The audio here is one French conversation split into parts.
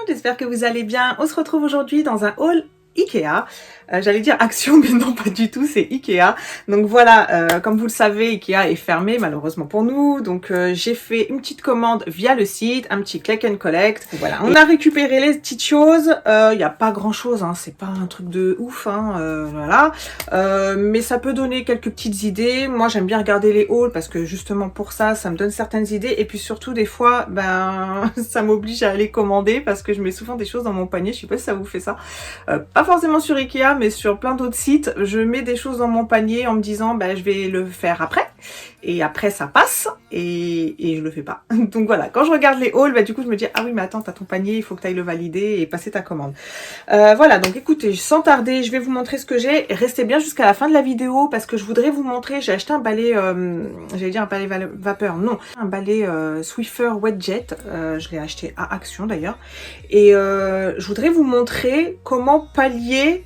j'espère que vous allez bien. On se retrouve aujourd'hui dans un haul Ikea. J'allais dire Action, mais non, pas du tout, c'est Ikea. Donc voilà, comme vous le savez, Ikea est fermé malheureusement pour nous. Donc j'ai fait une petite commande via le site, un petit click and collect. Voilà, on a récupéré les petites choses. Il n'y a pas grand chose, hein, c'est pas un truc de ouf, hein, voilà. Mais ça peut donner quelques petites idées. Moi, j'aime bien regarder les hauls parce que justement pour ça, ça me donne certaines idées. Et puis surtout, des fois, ben, ça m'oblige à aller commander parce que je mets souvent des choses dans mon panier. Je sais pas si ça vous fait ça. Pas forcément sur Ikea, mais sur plein d'autres sites, je mets des choses dans mon panier en me disant bah, je vais le faire après, et après ça passe, et je le fais pas. Donc voilà, quand je regarde les hauls, bah, du coup je me dis ah oui mais attends, t'as ton panier, il faut que tu ailles le valider et passer ta commande. Voilà, donc écoutez, sans tarder, je vais vous montrer ce que j'ai. Restez bien jusqu'à la fin de la vidéo parce que je voudrais vous montrer, j'ai acheté un balai, j'allais dire un balai vapeur, non, un balai Swiffer Wetjet, je l'ai acheté à Action d'ailleurs, et je voudrais vous montrer comment pallier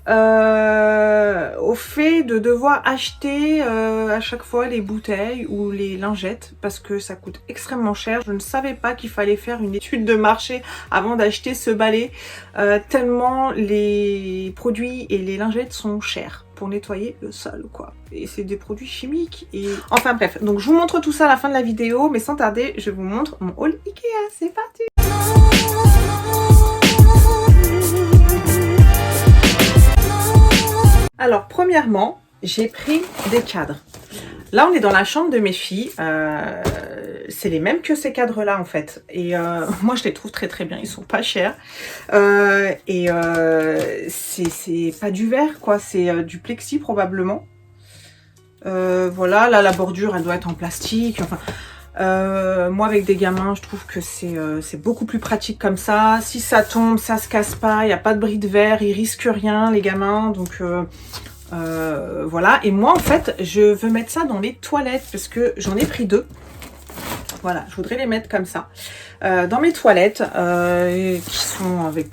au fait de devoir acheter à chaque fois les bouteilles ou les lingettes parce que ça coûte extrêmement cher. Je ne savais pas qu'il fallait faire une étude de marché avant d'acheter ce balai, tellement les produits et les lingettes sont chers pour nettoyer le sol, quoi. Et c'est des produits chimiques et... Enfin bref, donc je vous montre tout ça à la fin de la vidéo, mais sans tarder, je vous montre mon haul Ikea. C'est parti! Alors, premièrement, j'ai pris des cadres. Là, on est dans la chambre de mes filles. C'est les mêmes que ces cadres-là, en fait. Et moi, je les trouve très très bien. Ils sont pas chers. C'est pas du verre, quoi. C'est du plexi, probablement. Voilà, là, la bordure, elle doit être en plastique. Enfin... moi avec des gamins je trouve que c'est beaucoup plus pratique comme ça. Si ça tombe, ça se casse pas, il n'y a pas de bris de verre, ils risquent rien les gamins, donc voilà. Et moi en fait je veux mettre ça dans les toilettes parce que j'en ai pris deux. Voilà, je voudrais les mettre comme ça dans mes toilettes qui sont avec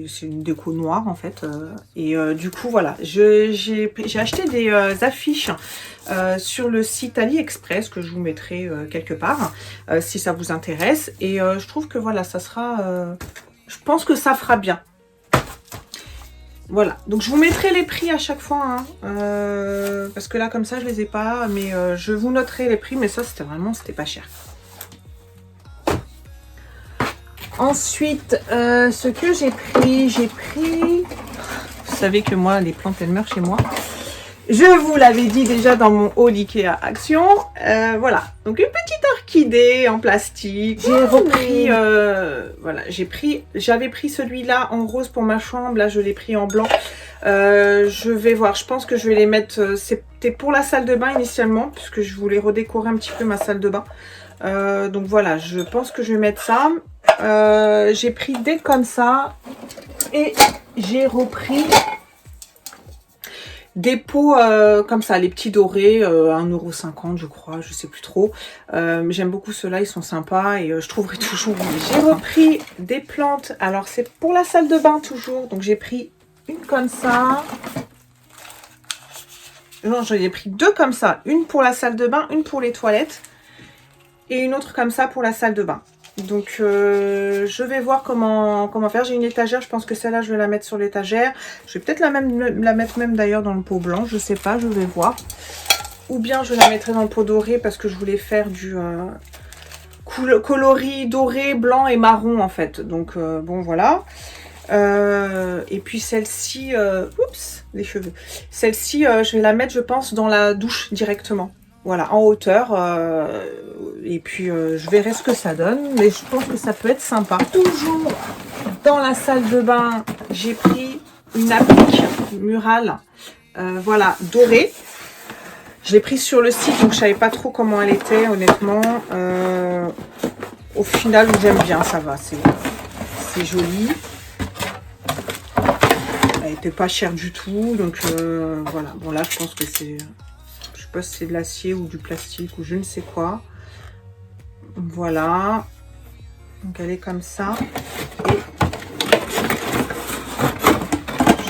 c'est une déco noire en fait, et du coup voilà, j'ai acheté des affiches sur le site AliExpress que je vous mettrai quelque part si ça vous intéresse, et je trouve que voilà, ça sera je pense que ça fera bien. Voilà, donc je vous mettrai les prix à chaque fois, hein, parce que là comme ça je les ai pas, mais je vous noterai les prix, mais ça c'était pas cher. Ensuite, ce que j'ai pris, vous savez que moi les plantes elles meurent chez moi. Je vous l'avais dit déjà dans mon haul Ikea Action. Voilà, donc une petite orchidée en plastique. J'ai repris, voilà, j'avais pris celui-là en rose pour ma chambre. Là, je l'ai pris en blanc. Je vais voir, je pense que je vais les mettre. C'était pour la salle de bain initialement, puisque je voulais redécorer un petit peu ma salle de bain. Donc voilà, je pense que je vais mettre ça. J'ai pris des comme ça. Et j'ai repris des pots comme ça, les petits dorés, 1,50 € je crois, je sais plus trop. J'aime beaucoup ceux-là, ils sont sympas et je trouverai toujours. J'ai repris des plantes, alors c'est pour la salle de bain toujours, donc j'ai pris une comme ça. Non, j'en ai pris deux comme ça, une pour la salle de bain, une pour les toilettes et une autre comme ça pour la salle de bain. Donc je vais voir comment faire. J'ai une étagère, je pense que celle-là je vais la mettre sur l'étagère. Je vais peut-être la mettre même d'ailleurs dans le pot blanc, je sais pas, je vais voir. Ou bien je la mettrai dans le pot doré parce que je voulais faire du coloris doré, blanc et marron en fait. Donc bon voilà. Et puis celle-ci, oups, les cheveux. Celle-ci, je vais la mettre je pense dans la douche directement. Voilà, en hauteur, et puis je verrai ce que ça donne, mais je pense que ça peut être sympa. Toujours dans la salle de bain, j'ai pris une applique murale, voilà, dorée. Je l'ai prise sur le site, donc je savais pas trop comment elle était, honnêtement. Au final, j'aime bien, ça va, c'est joli. Elle était pas chère du tout, donc voilà. Bon là, je pense que c'est... Je sais pas si c'est de l'acier ou du plastique ou je ne sais quoi. Voilà. Donc elle est comme ça. Et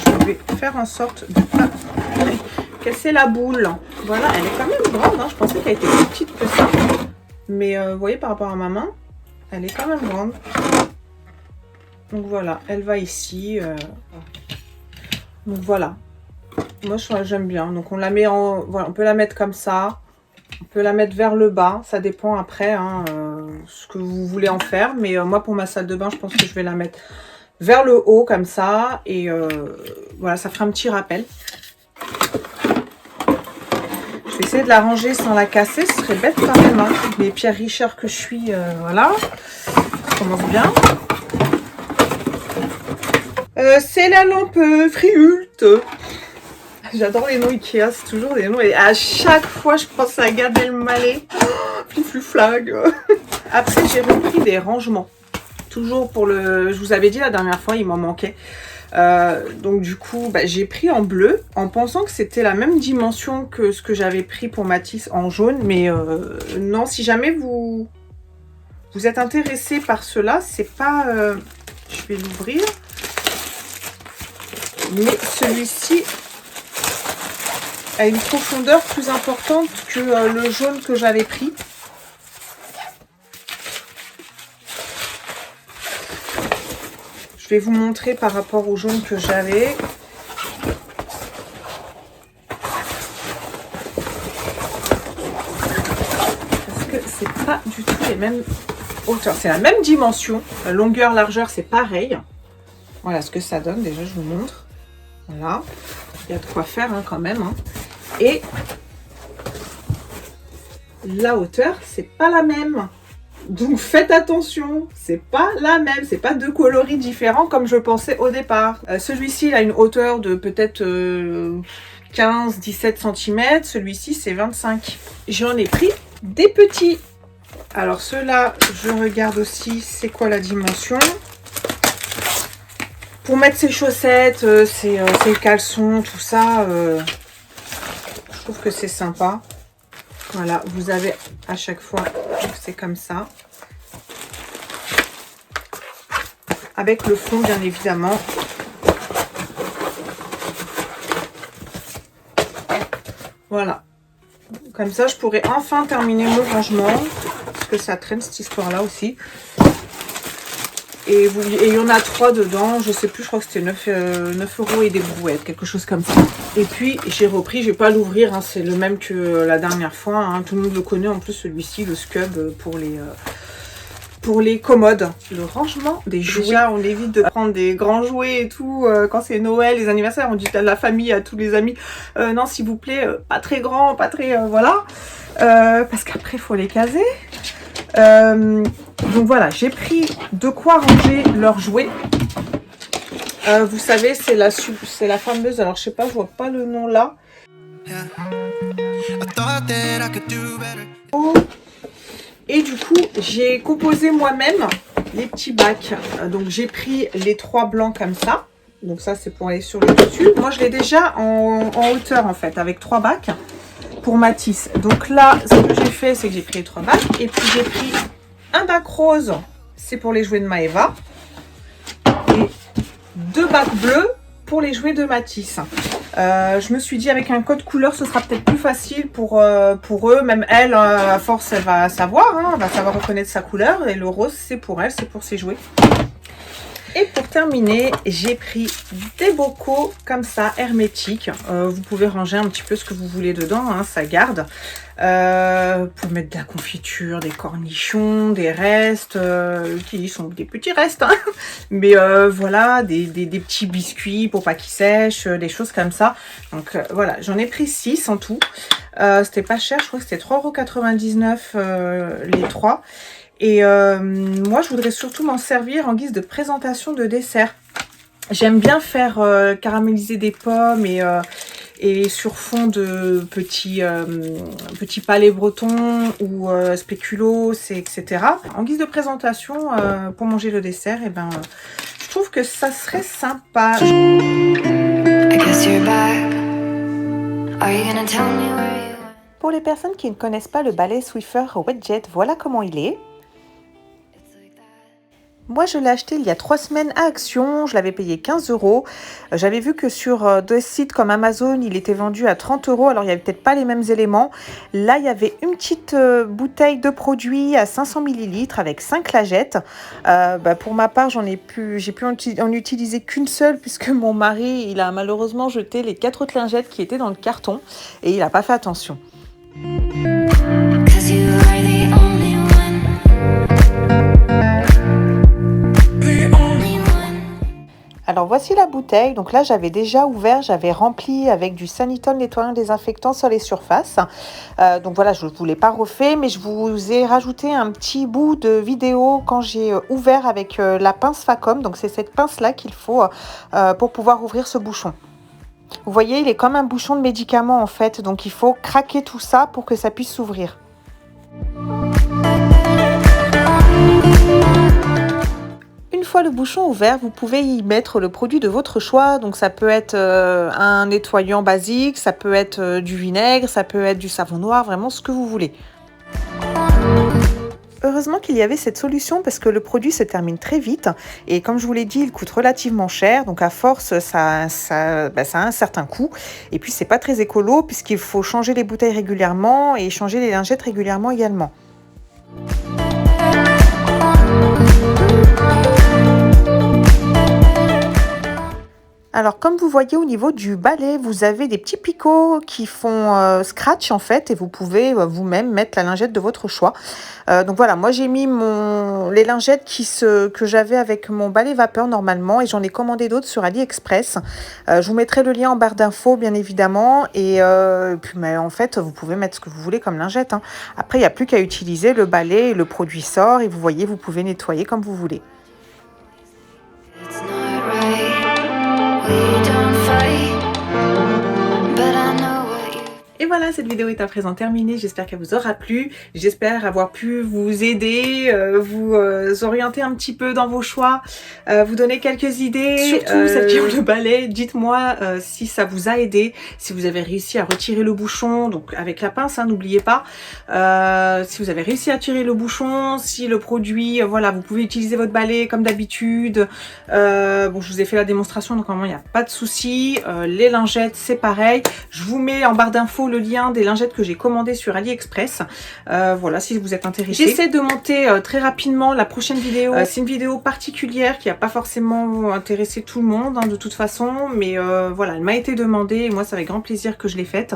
je vais faire en sorte de pas casser la boule. Voilà, elle est quand même grande, hein. Je pensais qu'elle était plus petite que ça. Mais vous voyez, par rapport à ma main, elle est quand même grande. Donc voilà, elle va ici. Donc voilà. Moi j'aime bien. Donc on la met en. Voilà, on peut la mettre comme ça. On peut la mettre vers le bas. Ça dépend après hein, ce que vous voulez en faire. Mais moi pour ma salle de bain, je pense que je vais la mettre vers le haut comme ça. Et voilà, ça fera un petit rappel. Je vais essayer de la ranger sans la casser. Ce serait bête quand même. Hein. Mais Pierre Richard que je suis, voilà. Ça commence bien. C'est la lampe Friult. J'adore les noms Ikea, c'est toujours des noms. Et à chaque fois, je pense à Gad Elmaleh. Flifluflag. Après, j'ai repris des rangements. Toujours pour le... Je vous avais dit la dernière fois, il m'en manquait. Donc du coup, bah, j'ai pris en bleu en pensant que c'était la même dimension que ce que j'avais pris pour Matisse en jaune. Mais non, si jamais vous êtes intéressé par cela, c'est pas... je vais l'ouvrir. Mais celui-ci a une profondeur plus importante que le jaune que j'avais pris. Je vais vous montrer par rapport au jaune que j'avais. Parce que c'est pas du tout les mêmes hauteurs. C'est la même dimension. La longueur, largeur, c'est pareil. Voilà ce que ça donne. Déjà, je vous montre. Voilà. Il y a de quoi faire hein, quand même. Hein. Et la hauteur, c'est pas la même. Donc faites attention, c'est pas la même, c'est pas deux coloris différents comme je pensais au départ. Celui-ci, il a une hauteur de peut-être 15-17 cm, celui-ci c'est 25. J'en ai pris des petits. Alors ceux-là, je regarde aussi c'est quoi la dimension. Pour mettre ses chaussettes, ses caleçons, tout ça, je trouve que c'est sympa. Voilà, vous avez à chaque fois, c'est comme ça. Avec le fond, bien évidemment. Voilà. Comme ça, je pourrais enfin terminer mon rangement. Parce que ça traîne, cette histoire-là aussi. Et il y en a 3 dedans. Je sais plus, je crois que c'était 9 € et des brouettes. Quelque chose comme ça. Et puis, j'ai repris. Je vais pas l'ouvrir. Hein, c'est le même que la dernière fois. Hein. Tout le monde le connaît. En plus, celui-ci, le Scub pour les commodes. Le rangement des jouets. Déjà, on évite de prendre des grands jouets et tout. Quand c'est Noël, les anniversaires, on dit à la famille, à tous les amis. Non, s'il vous plaît, pas très grand, pas très... voilà. Parce qu'après, il faut les caser. Donc voilà, j'ai pris de quoi ranger leurs jouets. Vous savez, c'est la fameuse, alors je sais pas, je vois pas le nom là. Et du coup, j'ai composé moi-même les petits bacs. Donc j'ai pris les 3 blancs comme ça. Donc ça, c'est pour aller sur le dessus. Moi, je l'ai déjà en hauteur en fait, avec 3 bacs pour Matisse. Donc là, ce que j'ai fait, c'est que j'ai pris les 3 bacs. Et puis j'ai pris un bac rose, c'est pour les jouets de Maëva. Et 2 bacs bleus pour les jouets de Matisse. Je me suis dit avec un code couleur, ce sera peut-être plus facile pour eux. Même elle, à force, elle va savoir. Hein, elle va savoir reconnaître sa couleur. Et le rose, c'est pour elle, c'est pour ses jouets. Et pour terminer, j'ai pris des bocaux comme ça, hermétiques. Vous pouvez ranger un petit peu ce que vous voulez dedans, hein, ça garde. Pour mettre de la confiture, des cornichons, des restes, qui sont des petits restes. Hein. Mais voilà, des petits biscuits pour pas qu'ils sèchent, des choses comme ça. Donc voilà, j'en ai pris 6 en tout. C'était pas cher, je crois que c'était 3,99 € les 3. Et moi, je voudrais surtout m'en servir en guise de présentation de dessert. J'aime bien faire caraméliser des pommes et sur fond de petits palais bretons ou spéculoos, etc. En guise de présentation pour manger le dessert, et ben, je trouve que ça serait sympa. Pour les personnes qui ne connaissent pas le balai Swiffer Wetjet, voilà comment il est. Moi, je l'ai acheté il y a 3 semaines à Action. Je l'avais payé 15 €. J'avais vu que sur des sites comme Amazon, il était vendu à 30 €. Alors, il n'y avait peut-être pas les mêmes éléments. Là, il y avait une petite bouteille de produit à 500 millilitres avec 5 lagettes. Pour ma part, j'ai pu en utiliser qu'une seule puisque mon mari, il a malheureusement jeté les 4 autres lingettes qui étaient dans le carton et il n'a pas fait attention. Alors voici la bouteille, donc là j'avais déjà ouvert, j'avais rempli avec du Sanitol nettoyant désinfectant sur les surfaces. Donc voilà, je ne vous l'ai pas refait, mais je vous ai rajouté un petit bout de vidéo quand j'ai ouvert avec la pince Facom. Donc c'est cette pince là qu'il faut pour pouvoir ouvrir ce bouchon. Vous voyez, il est comme un bouchon de médicament en fait, donc il faut craquer tout ça pour que ça puisse s'ouvrir. Une fois le bouchon ouvert, vous pouvez y mettre le produit de votre choix. Donc ça peut être un nettoyant basique, ça peut être du vinaigre, ça peut être du savon noir, vraiment ce que vous voulez. Heureusement qu'il y avait cette solution parce que le produit se termine très vite et comme je vous l'ai dit, il coûte relativement cher. Donc à force, ça a un certain coût. Et puis c'est pas très écolo puisqu'il faut changer les bouteilles régulièrement et changer les lingettes régulièrement également. Alors comme vous voyez au niveau du balai, vous avez des petits picots qui font scratch en fait et vous pouvez vous-même mettre la lingette de votre choix. Donc voilà, moi j'ai mis les lingettes que j'avais avec mon balai vapeur normalement et j'en ai commandé d'autres sur AliExpress. Je vous mettrai le lien en barre d'infos bien évidemment et puis mais en fait vous pouvez mettre ce que vous voulez comme lingette, hein. Après il n'y a plus qu'à utiliser le balai et le produit sort et vous voyez vous pouvez nettoyer comme vous voulez. Et voilà, cette vidéo est à présent terminée. J'espère qu'elle vous aura plu. J'espère avoir pu vous aider, vous orienter un petit peu dans vos choix, vous donner quelques idées. Surtout celles qui ont le balai, dites-moi si ça vous a aidé, si vous avez réussi à retirer le bouchon, donc avec la pince, hein, n'oubliez pas. Si vous avez réussi à tirer le bouchon, si le produit, voilà, vous pouvez utiliser votre balai comme d'habitude. Bon, je vous ai fait la démonstration, donc normalement il n'y a pas de souci. Les lingettes, c'est pareil. Je vous mets en barre d'infos le lien des lingettes que j'ai commandées sur AliExpress. Voilà, si vous êtes intéressé. J'essaie de monter très rapidement la prochaine vidéo. C'est une vidéo particulière qui n'a pas forcément intéressé tout le monde, hein, de toute façon. Mais voilà, elle m'a été demandée et moi, c'est avec grand plaisir que je l'ai faite.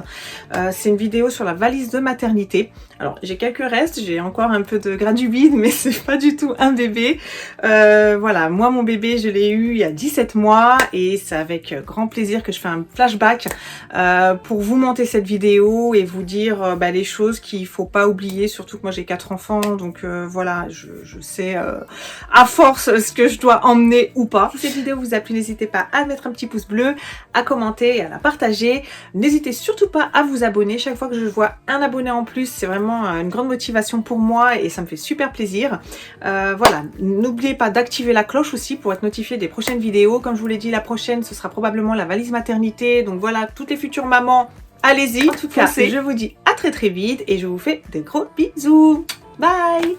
C'est une vidéo sur la valise de maternité. Alors, j'ai quelques restes. J'ai encore un peu de gras du bide, mais c'est pas du tout un bébé. Voilà, moi, mon bébé, je l'ai eu il y a 17 mois et c'est avec grand plaisir que je fais un flashback pour vous monter cette vidéo et vous dire les choses qu'il faut pas oublier, surtout que moi j'ai 4 enfants, donc voilà, je sais à force ce que je dois emmener ou pas. Si cette vidéo vous a plu, n'hésitez pas à mettre un petit pouce bleu, à commenter et à la partager. N'hésitez surtout pas à vous abonner. Chaque fois que je vois un abonné en plus, c'est vraiment une grande motivation pour moi et ça me fait super plaisir. Voilà, n'oubliez pas d'activer la cloche aussi pour être notifié des prochaines vidéos. Comme je vous l'ai dit, la prochaine ce sera probablement la valise maternité, donc voilà, toutes les futures mamans, allez-y. En tout cas, je vous dis à très vite et je vous fais des gros bisous. Bye!